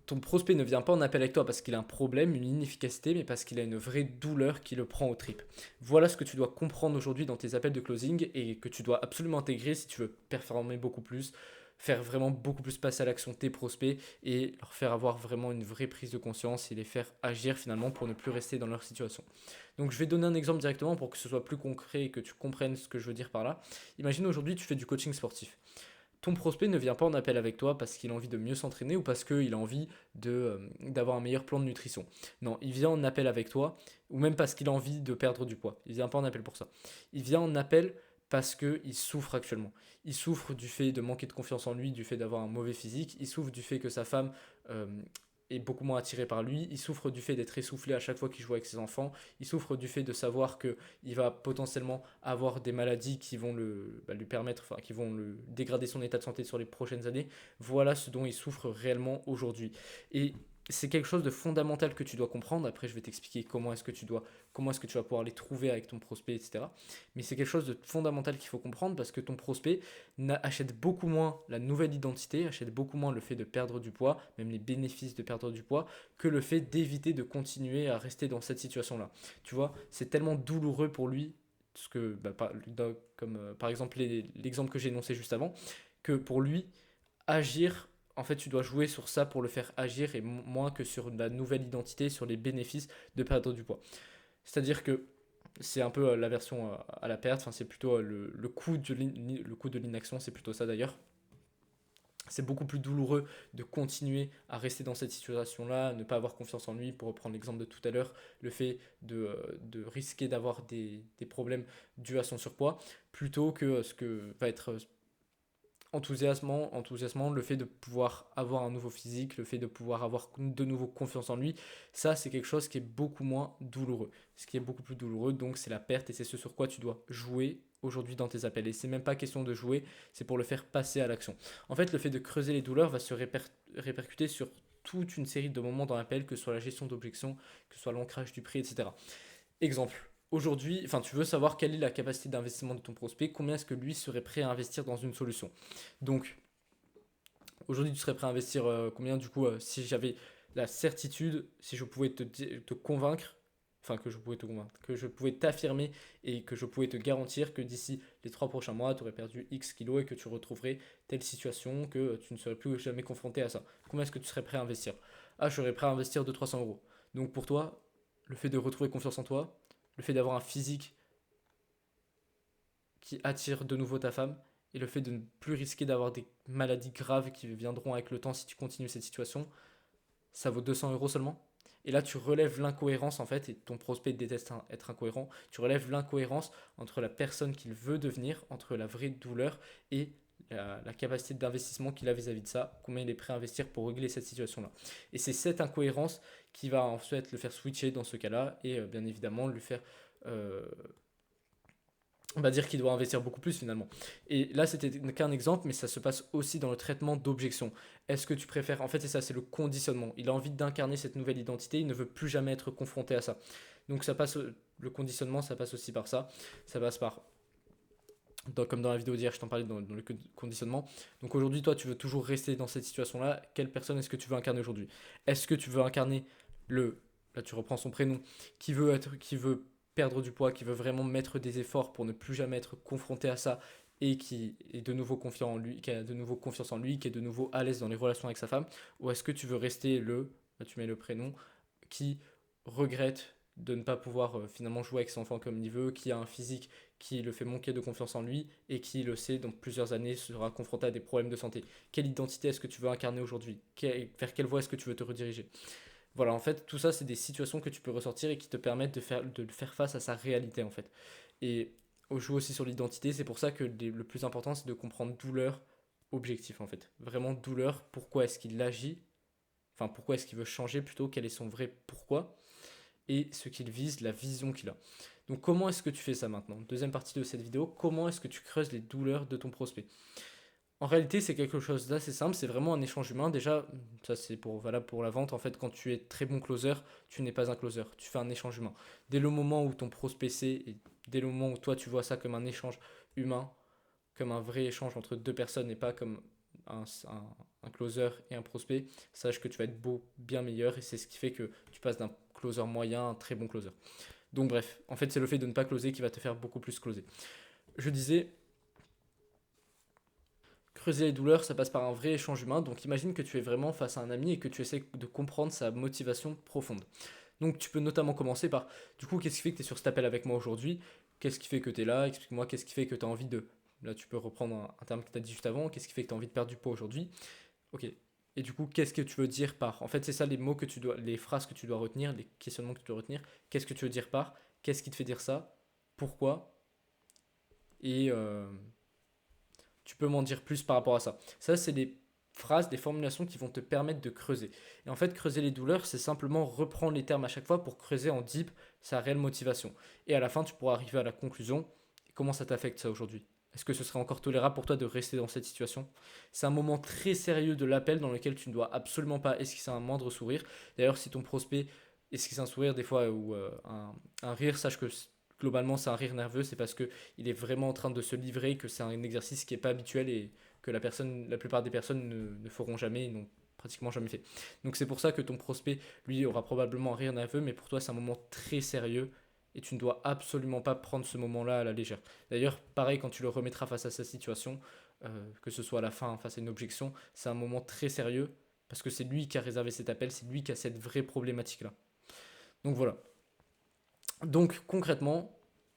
ton prospect ne vient pas en appel avec toi parce qu'il a un problème, une inefficacité, mais parce qu'il a une vraie douleur qui le prend aux tripes. Voilà ce que tu dois comprendre aujourd'hui dans tes appels de closing et que tu dois absolument intégrer si tu veux performer beaucoup plus, faire vraiment beaucoup plus passer à l'action tes prospects et leur faire avoir vraiment une vraie prise de conscience et les faire agir finalement pour ne plus rester dans leur situation. Donc je vais donner un exemple directement pour que ce soit plus concret et que tu comprennes ce que je veux dire par là. Imagine aujourd'hui tu fais du coaching sportif. Ton prospect ne vient pas en appel avec toi parce qu'il a envie de mieux s'entraîner ou parce qu'il a envie d'avoir un meilleur plan de nutrition. Non, il vient en appel avec toi ou même parce qu'il a envie de perdre du poids. Il vient pas en appel pour ça. Il vient en appel parce qu'il souffre actuellement. Il souffre du fait de manquer de confiance en lui, du fait d'avoir un mauvais physique. Il souffre du fait que sa femme euh, est beaucoup moins attirée par lui. Il souffre du fait d'être essoufflé à chaque fois qu'il joue avec ses enfants. Il souffre du fait de savoir qu'il va potentiellement avoir des maladies qui vont lui permettre, enfin, qui vont le dégrader son état de santé sur les prochaines années. Voilà ce dont il souffre réellement aujourd'hui. Et c'est quelque chose de fondamental que tu dois comprendre. Après, je vais t'expliquer comment est-ce que tu vas pouvoir les trouver avec ton prospect, etc. Mais c'est quelque chose de fondamental qu'il faut comprendre parce que ton prospect achète beaucoup moins la nouvelle identité, achète beaucoup moins le fait de perdre du poids, même les bénéfices de perdre du poids, que le fait d'éviter de continuer à rester dans cette situation-là. Tu vois, c'est tellement douloureux pour lui, ce que, comme par exemple l'exemple que j'ai énoncé juste avant, que pour lui, agir, en fait, tu dois jouer sur ça pour le faire agir et moins que sur la nouvelle identité, sur les bénéfices de perdre du poids. C'est-à-dire que c'est un peu la version à la perte, enfin, c'est plutôt le coût de l'inaction, c'est plutôt ça d'ailleurs. C'est beaucoup plus douloureux de continuer à rester dans cette situation-là, ne pas avoir confiance en lui, pour reprendre l'exemple de tout à l'heure, le fait de risquer d'avoir des problèmes dus à son surpoids, plutôt que ce que va être enthousiasmant, le fait de pouvoir avoir un nouveau physique, le fait de pouvoir avoir de nouveau confiance en lui, ça c'est quelque chose qui est beaucoup moins douloureux. Ce qui est beaucoup plus douloureux, donc c'est la perte et c'est ce sur quoi tu dois jouer aujourd'hui dans tes appels. Et c'est même pas question de jouer, c'est pour le faire passer à l'action. En fait, le fait de creuser les douleurs va se répercuter sur toute une série de moments dans l'appel, que ce soit la gestion d'objections, que ce soit l'ancrage du prix, etc. Exemple, aujourd'hui, enfin, tu veux savoir quelle est la capacité d'investissement de ton prospect, combien est-ce que lui serait prêt à investir dans une solution. Donc, aujourd'hui, tu serais prêt à investir combien du coup, si j'avais la certitude, si je pouvais te convaincre, enfin que je pouvais te convaincre, que je pouvais t'affirmer et que je pouvais te garantir que d'ici les 3 prochains mois, tu aurais perdu X kilos et que tu retrouverais telle situation, que tu ne serais plus jamais confronté à ça. Combien est-ce que tu serais prêt à investir? Ah, je serais prêt à investir 200-300 euros. Donc pour toi, le fait de retrouver confiance en toi, le fait d'avoir un physique qui attire de nouveau ta femme, et le fait de ne plus risquer d'avoir des maladies graves qui viendront avec le temps si tu continues cette situation, ça vaut 200 euros seulement. Et là, tu relèves l'incohérence en fait, et ton prospect déteste être incohérent. Tu relèves l'incohérence entre la personne qu'il veut devenir, entre la vraie douleur et la capacité d'investissement qu'il a vis-à-vis de ça, combien il est prêt à investir pour régler cette situation-là. Et c'est cette incohérence qui va en fait le faire switcher dans ce cas-là, et bien évidemment le faire euh, on va dire qu'il doit investir beaucoup plus finalement. Et là, c'était qu'un exemple, mais ça se passe aussi dans le traitement d'objections. Est-ce que tu préfères, en fait, c'est ça, c'est le conditionnement. Il a envie d'incarner cette nouvelle identité, il ne veut plus jamais être confronté à ça. Donc ça passe, le conditionnement, ça passe aussi par ça. Ça passe par, comme dans la vidéo d'hier, je t'en parlais dans le conditionnement. Donc aujourd'hui, toi, tu veux toujours rester dans cette situation-là. Quelle personne est-ce que tu veux incarner aujourd'hui? Est-ce que tu veux incarner là tu reprends son prénom, qui veut perdre du poids, qui veut vraiment mettre des efforts pour ne plus jamais être confronté à ça et qui est de nouveau confiant en lui, qui a de nouveau confiance en lui, qui est de nouveau à l'aise dans les relations avec sa femme, ou est-ce que tu veux rester là tu mets le prénom, qui regrette de ne pas pouvoir finalement jouer avec son enfant comme il veut, qui a un physique qui le fait manquer de confiance en lui et qui le sait dans plusieurs années sera confronté à des problèmes de santé. Quelle identité est-ce que tu veux incarner aujourd'hui? Vers quelle voie est-ce que tu veux te rediriger? Voilà, en fait, tout ça, c'est des situations que tu peux ressortir et qui te permettent de faire face à sa réalité, en fait. Et on joue aussi sur l'identité, c'est pour ça que le plus important, c'est de comprendre douleur, objectif, en fait. Vraiment douleur, pourquoi est-ce qu'il agit, enfin, pourquoi est-ce qu'il veut changer plutôt, quel est son vrai pourquoi, et ce qu'il vise, la vision qu'il a. Donc, comment est-ce que tu fais ça maintenant? Deuxième partie de cette vidéo, comment est-ce que tu creuses les douleurs de ton prospect? En réalité, c'est quelque chose d'assez simple, c'est vraiment un échange humain. Déjà, ça c'est valable pour la vente. En fait, quand tu es très bon closer, tu n'es pas un closer, tu fais un échange humain. Dès le moment où ton prospect sait, et dès le moment où toi tu vois ça comme un échange humain, comme un vrai échange entre deux personnes et pas comme un closer et un prospect, sache que tu vas être bien meilleur et c'est ce qui fait que tu passes d'un closer moyen à un très bon closer. Donc bref, en fait c'est le fait de ne pas closer qui va te faire beaucoup plus closer. Je disais, creuser les douleurs, ça passe par un vrai échange humain. Donc imagine que tu es vraiment face à un ami et que tu essaies de comprendre sa motivation profonde. Donc tu peux notamment commencer par, du coup, qu'est-ce qui fait que tu es sur cet appel avec moi aujourd'hui? Qu'est-ce qui fait que tu es là? Explique-moi, qu'est-ce qui fait que tu as envie de... Là, tu peux reprendre un terme que tu as dit juste avant. Qu'est-ce qui fait que tu as envie de perdre du poids aujourd'hui? Ok. Et du coup, qu'est-ce que tu veux dire par... En fait, c'est ça les mots que tu dois... Les phrases que tu dois retenir, les questionnements que tu dois retenir. Qu'est-ce que tu veux dire par? Qu'est-ce qui te fait dire ça? Pourquoi? Et tu peux m'en dire plus par rapport à ça. Ça, c'est des phrases, des formulations qui vont te permettre de creuser. Et en fait, creuser les douleurs, c'est simplement reprendre les termes à chaque fois pour creuser en deep sa réelle motivation. Et à la fin, tu pourras arriver à la conclusion. Comment ça t'affecte ça aujourd'hui? Est-ce que ce serait encore tolérable pour toi de rester dans cette situation? C'est un moment très sérieux de l'appel dans lequel tu ne dois absolument pas esquisser un moindre sourire. D'ailleurs, si ton prospect esquisse un sourire des fois ou un rire, sache que globalement c'est un rire nerveux, c'est parce que il est vraiment en train de se livrer, que c'est un exercice qui n'est pas habituel et que la plupart des personnes ne feront jamais et n'ont pratiquement jamais fait. Donc c'est pour ça que ton prospect, lui, aura probablement un rire nerveux, mais pour toi c'est un moment très sérieux et tu ne dois absolument pas prendre ce moment-là à la légère. D'ailleurs, pareil, quand tu le remettras face à sa situation, que ce soit à la fin, face à une objection, c'est un moment très sérieux parce que c'est lui qui a réservé cet appel, c'est lui qui a cette vraie problématique-là. Donc voilà. Donc concrètement,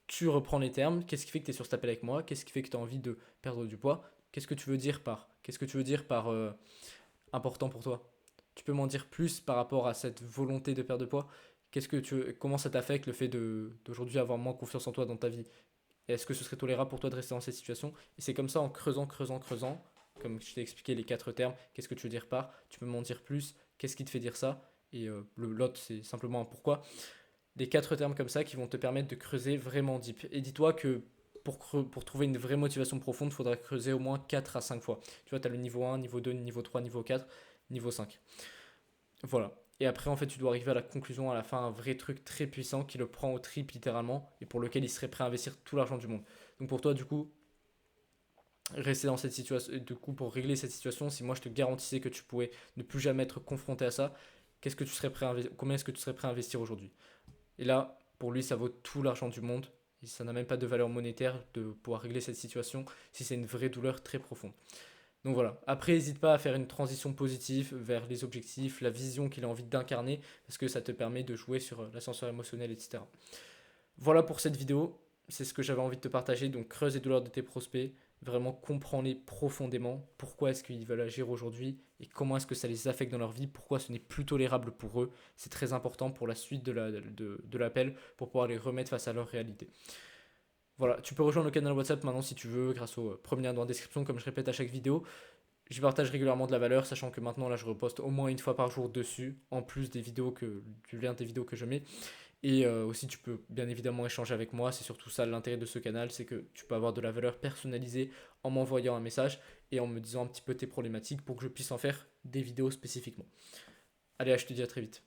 tu reprends les termes. Qu'est-ce qui fait que tu es sur cet appel avec moi? Qu'est-ce qui fait que tu as envie de perdre du poids? Qu'est-ce que tu veux dire par Qu'est-ce que tu veux dire par important pour toi? Tu peux m'en dire plus par rapport à cette volonté de perdre de poids? Comment ça t'affecte le fait d'aujourd'hui avoir moins confiance en toi dans ta vie? Et est-ce que ce serait tolérable pour toi de rester dans cette situation? Et c'est comme ça en creusant, creusant, creusant, comme je t'ai expliqué les quatre termes, qu'est-ce que tu veux dire par? Tu peux m'en dire plus? Qu'est-ce qui te fait dire ça? Et l'autre, c'est simplement un pourquoi. Des quatre termes comme ça qui vont te permettre de creuser vraiment deep. Et dis-toi que pour trouver une vraie motivation profonde, il faudra creuser au moins 4 à 5 fois. Tu vois, tu as le niveau 1, niveau 2, niveau 3, niveau 4, niveau 5. Voilà. Et après, en fait, tu dois arriver à la conclusion, à la fin, un vrai truc très puissant qui le prend au trip littéralement et pour lequel il serait prêt à investir tout l'argent du monde. Donc pour toi, du coup, rester dans cette situation, du coup, pour régler cette situation, si moi je te garantissais que tu pouvais ne plus jamais être confronté à ça, combien est-ce que tu serais prêt à investir aujourd'hui? Et là, pour lui, ça vaut tout l'argent du monde. Et ça n'a même pas de valeur monétaire de pouvoir régler cette situation si c'est une vraie douleur très profonde. Donc voilà. Après, n'hésite pas à faire une transition positive vers les objectifs, la vision qu'il a envie d'incarner, parce que ça te permet de jouer sur l'ascenseur émotionnel, etc. Voilà pour cette vidéo. C'est ce que j'avais envie de te partager. Donc creuse les douleurs de tes prospects. Vraiment comprends-les profondément. Pourquoi est-ce qu'ils veulent agir aujourd'hui et comment est-ce que ça les affecte dans leur vie. Pourquoi ce n'est plus tolérable pour eux. C'est très important pour la suite de l'appel pour pouvoir les remettre face à leur réalité. Voilà, tu peux rejoindre le canal WhatsApp maintenant si tu veux grâce au premier lien dans la description comme je répète à chaque vidéo. Je partage régulièrement de la valeur, sachant que maintenant là je reposte au moins une fois par jour dessus, en plus du lien des vidéos que je mets. Et aussi, tu peux bien évidemment échanger avec moi. C'est surtout ça l'intérêt de ce canal, c'est que tu peux avoir de la valeur personnalisée en m'envoyant un message et en me disant un petit peu tes problématiques pour que je puisse en faire des vidéos spécifiquement. Allez, je te dis à très vite.